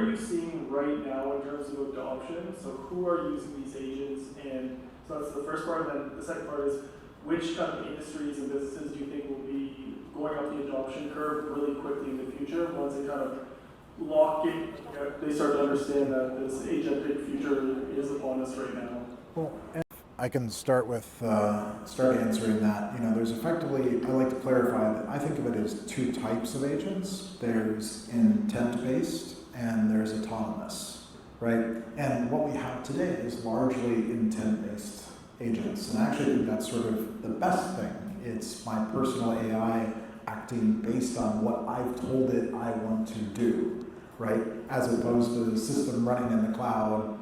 are you seeing right now in terms of adoption? So who are using these agents? And so that's the first part. And then the second part is, which kind of industries and businesses do you think will be going up the adoption curve really quickly in the future once they kind of lock in, they start to understand that this agentic future is upon us right now? Well, I can start with start answering that. There's effectively, I like to clarify that I think of it as two types of agents. There's intent-based and there's autonomous, right? And what we have today is largely intent-based agents. And I actually think that's sort of the best thing. It's my personal AI acting based on what I've told it I want to do, right? As opposed to the system running in the cloud,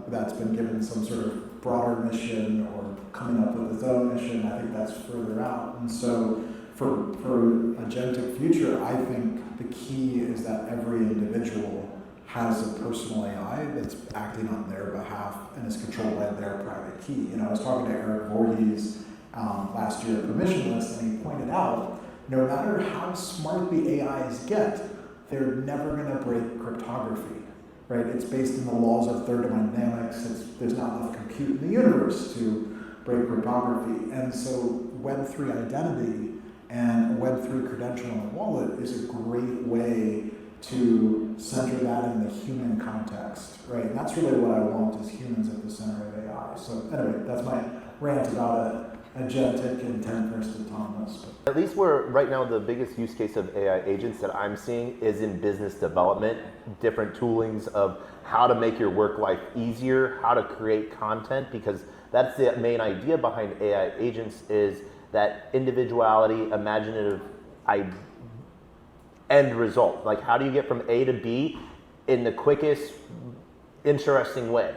that's been given some sort of broader mission or coming up with its own mission. I think that's further out. And so for agentic future, I think the key is that every individual has a personal AI that's acting on their behalf and is controlled by their private key. I was talking to Eric Voorhees last year at Permissionless, and he pointed out, no matter how smart the AIs get, they're never going to break cryptography, right? It's based on the laws of thermodynamics. There's not enough compute in the universe to break cryptography. And so Web3 identity and Web3 credential in a wallet is a great way to center that in the human context, right? And that's really what I want, is humans at the center of AI. So anyway, that's my rant about agentic, intent versus autonomous. At least right now the biggest use case of AI agents that I'm seeing is in business development, different toolings of how to make your work life easier, how to create content, because that's the main idea behind AI agents, is that individuality, imaginative end result. Like, how do you get from A to B in the quickest, interesting way?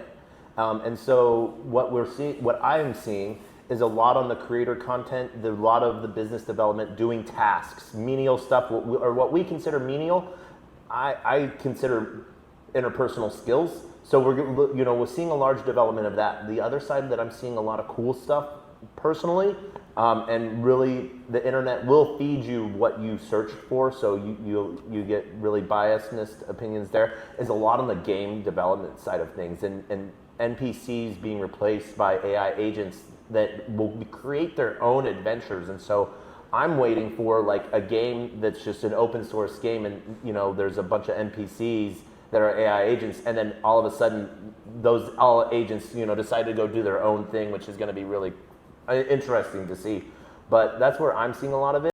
And so what I am seeing is a lot on the creator content, a lot of the business development, doing tasks, menial stuff, or what we consider menial, I consider interpersonal skills. So we're seeing a large development of that. The other side that I'm seeing a lot of cool stuff personally, and really the internet will feed you what you search for, so you get really biased opinions there, is a lot on the game development side of things, and NPCs being replaced by AI agents that will create their own adventures. And so I'm waiting for like a game that's just an open source game, and there's a bunch of NPCs that are AI agents, and then all of a sudden those all agents decide to go do their own thing, which is going to be really interesting to see. But that's where I'm seeing a lot of it.